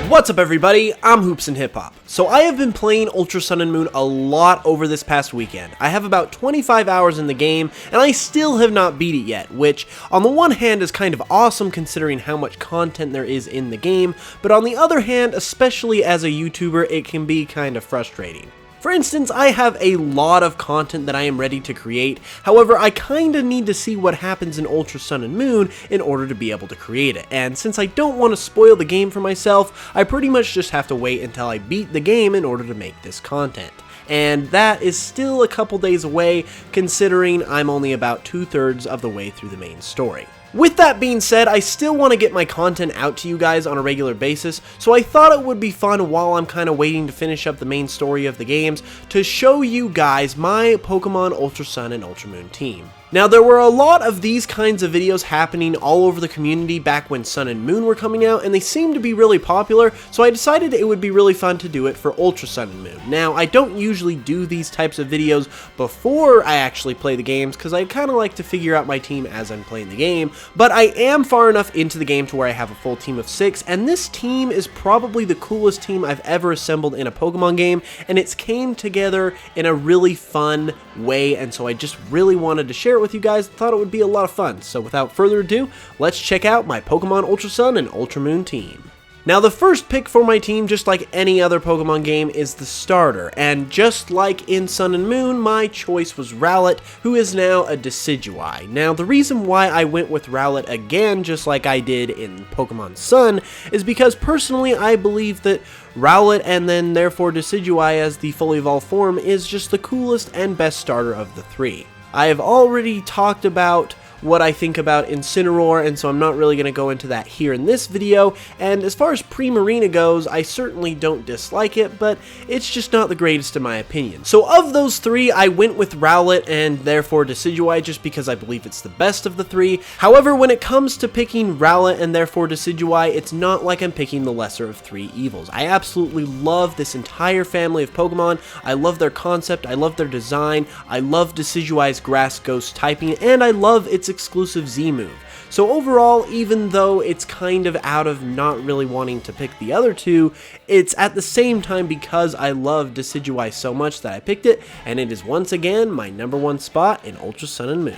What's up everybody, I'm HoopsandHipHop. So I have been playing Ultra Sun and Moon a lot over this past weekend. I have about 25 hours in the game, and I still have not beat it yet, which on the one hand is kind of awesome considering how much content there is in the game, but on the other hand, especially as a YouTuber, it can be kind of frustrating. For instance, I have a lot of content that I am ready to create, however I kinda need to see what happens in Ultra Sun and Moon in order to be able to create it, and since I don't want to spoil the game for myself, I pretty much just have to wait until I beat the game in order to make this content. And that is still a couple days away, considering I'm only about 2/3 of the way through the main story. With that being said, I still want to get my content out to you guys on a regular basis, so I thought it would be fun while I'm kind of waiting to finish up the main story of the games to show you guys my Pokemon Ultra Sun and Ultra Moon team. Now, there were a lot of these kinds of videos happening all over the community back when Sun and Moon were coming out, and they seemed to be really popular, so I decided it would be really fun to do it for Ultra Sun and Moon. Now, I don't usually do these types of videos before I actually play the games, because I kind of like to figure out my team as I'm playing the game, but I am far enough into the game to where I have a full team of 6, and this team is probably the coolest team I've ever assembled in a Pokemon game, and it's came together in a really fun way, and so I just really wanted to share it with you guys. Thought it would be a lot of fun. So without further ado, let's check out my Pokemon Ultra Sun and Ultra Moon team. Now, the first pick for my team, just like any other Pokemon game, is the starter, and just like in Sun and Moon, my choice was Rowlet, who is now a Decidueye. Now, the reason why I went with Rowlet again, just like I did in Pokemon Sun, is because personally I believe that Rowlet and then therefore Decidueye as the fully evolved form is just the coolest and best starter of the three. I have already talked about what I think about Incineroar, and so I'm not really going to go into that here in this video, and as far as Primarina goes, I certainly don't dislike it, but it's just not the greatest in my opinion. So of those three, I went with Rowlet and therefore Decidueye just because I believe it's the best of the three. However, when it comes to picking Rowlet and therefore Decidueye, it's not like I'm picking the lesser of three evils. I absolutely love this entire family of Pokemon. I love their concept, I love their design, I love Decidueye's Grass Ghost typing, and I love its exclusive Z move. So overall, even though it's kind of out of not really wanting to pick the other two, it's at the same time because I love Decidueye so much that I picked it, and it is once again my #1 spot in Ultra Sun and Moon.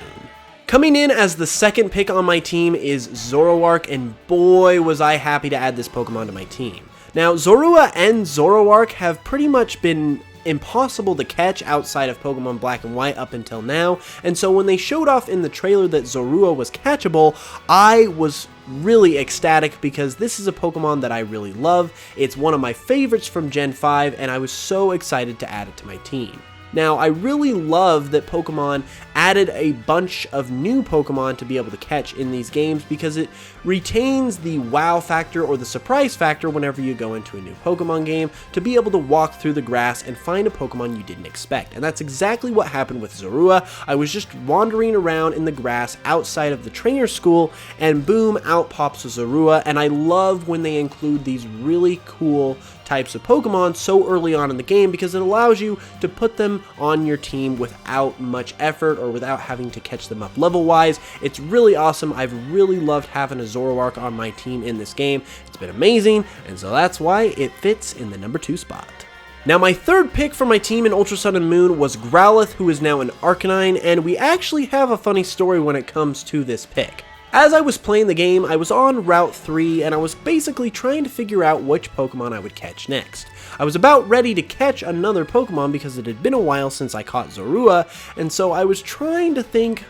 Coming in as the second pick on my team is Zoroark, and boy was I happy to add this Pokemon to my team. Now, Zorua and Zoroark have pretty much been impossible to catch outside of Pokemon Black and White up until now, and so when they showed off in the trailer that Zorua was catchable, I was really ecstatic because this is a Pokemon that I really love. It's one of my favorites from Gen 5, and I was so excited to add it to my team. Now, I really love that Pokemon added a bunch of new Pokemon to be able to catch in these games because it retains the wow factor or the surprise factor whenever you go into a new Pokemon game to be able to walk through the grass and find a Pokemon you didn't expect. And that's exactly what happened with Zorua. I was just wandering around in the grass outside of the trainer school and boom, out pops a Zorua, and I love when they include these really cool types of Pokemon so early on in the game because it allows you to put them on your team without much effort or without having to catch them up level wise. It's really awesome. I've really loved having a Zoroark on my team in this game. It's been amazing, and so that's why it fits in the #2 spot. Now, my third pick for my team in Ultra Sun and Moon was Growlithe, who is now an Arcanine, and we actually have a funny story when it comes to this pick. As I was playing the game, I was on Route 3, and I was basically trying to figure out which Pokemon I would catch next. I was about ready to catch another Pokemon because it had been a while since I caught Zorua, and so I was trying to think,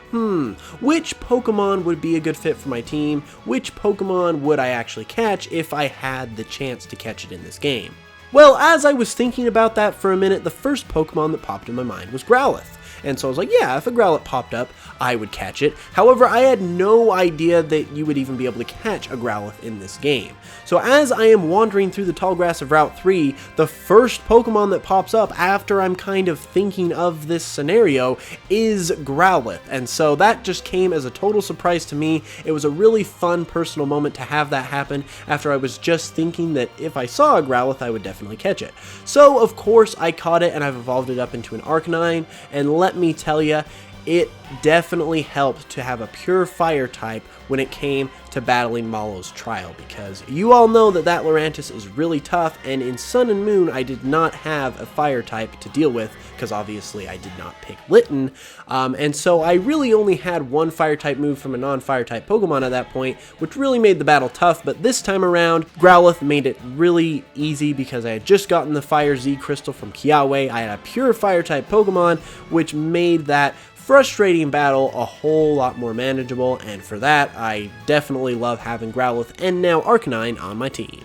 which Pokemon would be a good fit for my team? Which Pokemon would I actually catch if I had the chance to catch it in this game? Well, as I was thinking about that for a minute, the first Pokemon that popped in my mind was Growlithe. And so I was like, yeah, if a Growlithe popped up, I would catch it. However, I had no idea that you would even be able to catch a Growlithe in this game. So as I am wandering through the tall grass of Route 3, the first Pokemon that pops up after I'm kind of thinking of this scenario is Growlithe. And so that just came as a total surprise to me. It was a really fun personal moment to have that happen after I was just thinking that if I saw a Growlithe, I would definitely catch it. So of course I caught it and I've evolved it up into an Arcanine, and let me tell you, it definitely helped to have a pure fire type when it came to battling Malo's trial, because you all know that Lurantis is really tough, and in Sun and Moon I did not have a fire type to deal with, because obviously I did not pick Litten, and so I really only had one fire type move from a non-fire type Pokemon at that point, which really made the battle tough. But this time around, Growlithe made it really easy because I had just gotten the Fire Z Crystal from Kiawe. I had a pure fire type Pokemon, which made that frustrating battle a whole lot more manageable, and for that, I definitely love having Growlithe and now Arcanine on my team.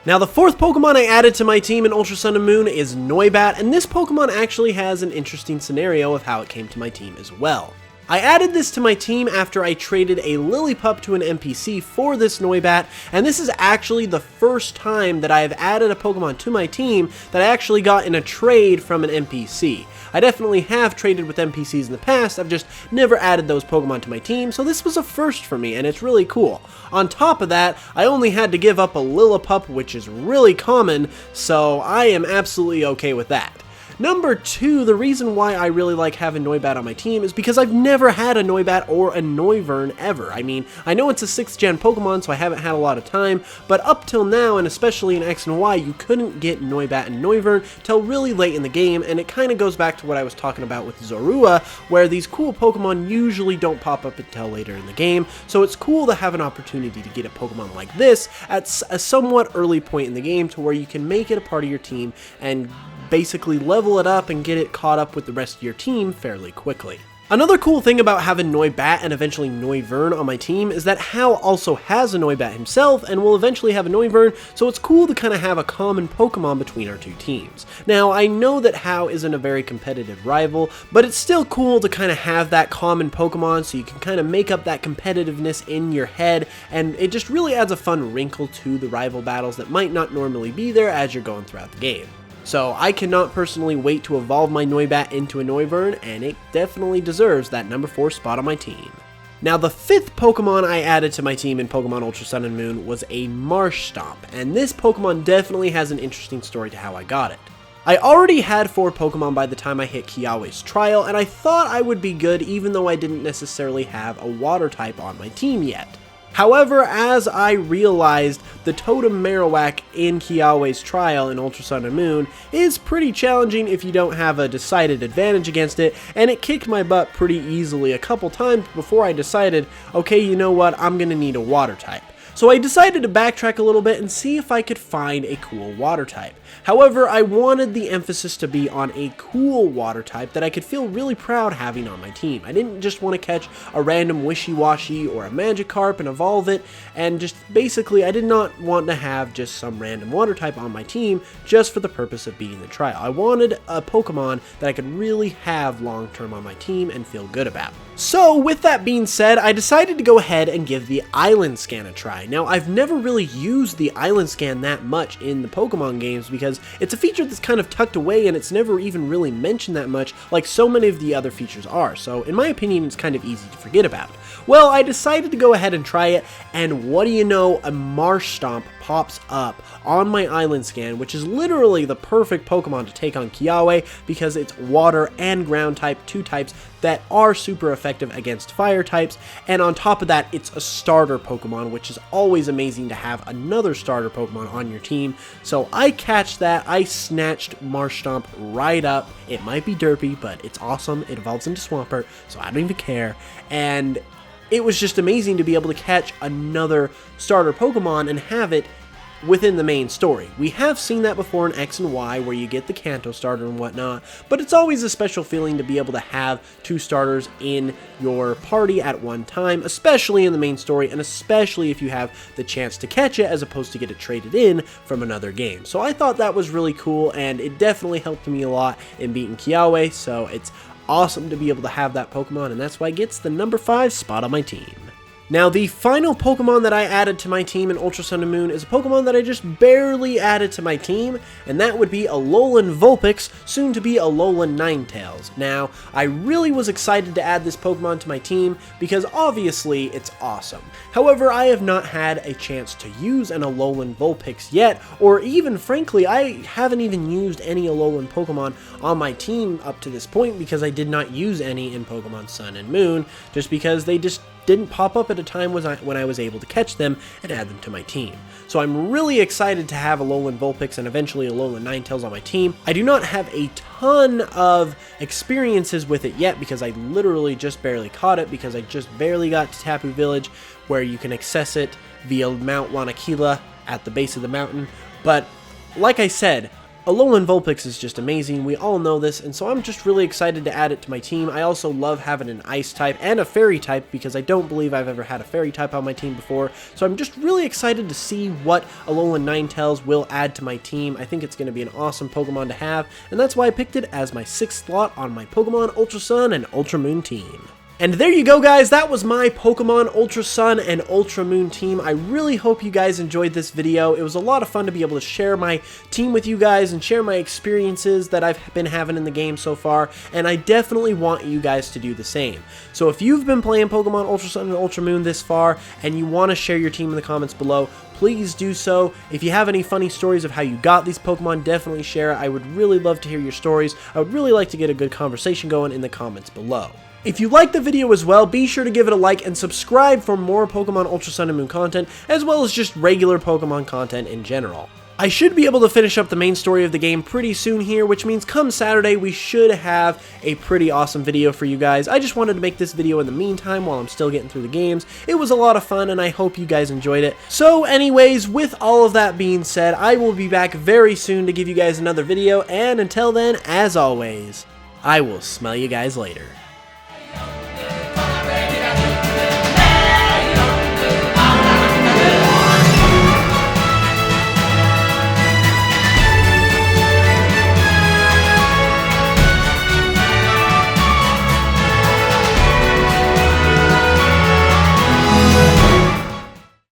Now, the fourth Pokemon I added to my team in Ultra Sun and Moon is Noibat, and this Pokemon actually has an interesting scenario of how it came to my team as well. I added this to my team after I traded a Lillipup to an NPC for this Noibat, and this is actually the first time that I have added a Pokemon to my team that I actually got in a trade from an NPC. I definitely have traded with NPCs in the past, I've just never added those Pokemon to my team, so this was a first for me, and it's really cool. On top of that, I only had to give up a Lillipup, which is really common, so I am absolutely okay with that. Number 2, the reason why I really like having Noibat on my team is because I've never had a Noibat or a Noivern ever. I mean, I know it's a 6th gen Pokemon, so I haven't had a lot of time, but up till now, and especially in X and Y, you couldn't get Noibat and Noivern till really late in the game, and it kind of goes back to what I was talking about with Zorua, where these cool Pokemon usually don't pop up until later in the game, so it's cool to have an opportunity to get a Pokemon like this at a somewhat early point in the game to where you can make it a part of your team and basically level it up and get it caught up with the rest of your team fairly quickly. Another cool thing about having Noibat and eventually Noivern on my team is that Hal also has a Noibat himself and will eventually have a Noivern, so it's cool to kind of have a common Pokemon between our two teams. Now, I know that Hal isn't a very competitive rival, but it's still cool to kind of have that common Pokemon so you can kind of make up that competitiveness in your head, and it just really adds a fun wrinkle to the rival battles that might not normally be there as you're going throughout the game. So I cannot personally wait to evolve my Noibat into a Noivern, and it definitely deserves that number 4 spot on my team. Now, the 5th Pokemon I added to my team in Pokemon Ultra Sun and Moon was a Marshtop, and this Pokemon definitely has an interesting story to how I got it. I already had 4 Pokemon by the time I hit Kiawe's trial, and I thought I would be good even though I didn't necessarily have a water type on my team yet. However, as I realized, the Totem Marowak in Kiawe's trial in Ultra Sun and Moon is pretty challenging if you don't have a decided advantage against it, and it kicked my butt pretty easily a couple times before I decided, okay, you know what, I'm gonna need a water type. So I decided to backtrack a little bit and see if I could find a cool water type. However, I wanted the emphasis to be on a cool water type that I could feel really proud having on my team. I didn't just want to catch a random Wishy-Washy or a Magikarp and evolve it, and just basically I did not want to have just some random water type on my team just for the purpose of beating the trial. I wanted a Pokemon that I could really have long-term on my team and feel good about. So with that being said, I decided to go ahead and give the Island Scan a try. Now, I've never really used the Island Scan that much in the Pokemon games because it's a feature that's kind of tucked away and it's never even really mentioned that much like so many of the other features are, so in my opinion it's kind of easy to forget about. Well, I decided to go ahead and try it, and what do you know, a Marshtop pops up on my Island Scan, which is literally the perfect Pokemon to take on Kiawe because it's water and ground type, 2 types that are super effective against fire types, and on top of that, it's a starter Pokemon, which is always amazing to have another starter Pokemon on your team. So I catched that, I snatched Marshtop right up. It might be derpy, but it's awesome. It evolves into Swampert, so I don't even care, and it was just amazing to be able to catch another starter Pokemon and have it within the main story. We have seen that before in X and Y where you get the Kanto starter and whatnot, but it's always a special feeling to be able to have 2 starters in your party at one time, especially in the main story, and especially if you have the chance to catch it as opposed to get it traded in from another game. So I thought that was really cool, and it definitely helped me a lot in beating Kiawe, so it's awesome to be able to have that Pokemon, and that's why it gets the number 5 spot on my team. Now, the final Pokemon that I added to my team in Ultra Sun and Moon is a Pokemon that I just barely added to my team, and that would be Alolan Vulpix, soon to be Alolan Ninetales. Now, I really was excited to add this Pokemon to my team because obviously it's awesome. However, I have not had a chance to use an Alolan Vulpix yet, or even frankly, I haven't even used any Alolan Pokemon on my team up to this point because I did not use any in Pokemon Sun and Moon, just because they just didn't pop up at a time when I was able to catch them and add them to my team. So I'm really excited to have Alolan Vulpix and eventually Alolan Ninetales on my team. I do not have a ton of experiences with it yet because I literally just barely caught it because I just barely got to Tapu Village, where you can access it via Mount Lanakila at the base of the mountain. But like I said, Alolan Vulpix is just amazing, we all know this, and so I'm just really excited to add it to my team. I also love having an Ice type and a Fairy type because I don't believe I've ever had a Fairy type on my team before, so I'm just really excited to see what Alolan Ninetales will add to my team. I think it's going to be an awesome Pokemon to have, and that's why I picked it as my 6th slot on my Pokemon Ultra Sun and Ultra Moon team. And there you go, guys, that was my Pokemon Ultra Sun and Ultra Moon team. I really hope you guys enjoyed this video. It was a lot of fun to be able to share my team with you guys and share my experiences that I've been having in the game so far, and I definitely want you guys to do the same. So if you've been playing Pokemon Ultra Sun and Ultra Moon this far, and you want to share your team in the comments below, please do so. If you have any funny stories of how you got these Pokemon, definitely share it. I would really love to hear your stories. I would really like to get a good conversation going in the comments below. If you liked the video as well, be sure to give it a like and subscribe for more Pokemon Ultra Sun and Moon content, as well as just regular Pokemon content in general. I should be able to finish up the main story of the game pretty soon here, which means come Saturday we should have a pretty awesome video for you guys. I just wanted to make this video in the meantime while I'm still getting through the games. It was a lot of fun and I hope you guys enjoyed it. So anyways, with all of that being said, I will be back very soon to give you guys another video, and until then, as always, I will smell you guys later.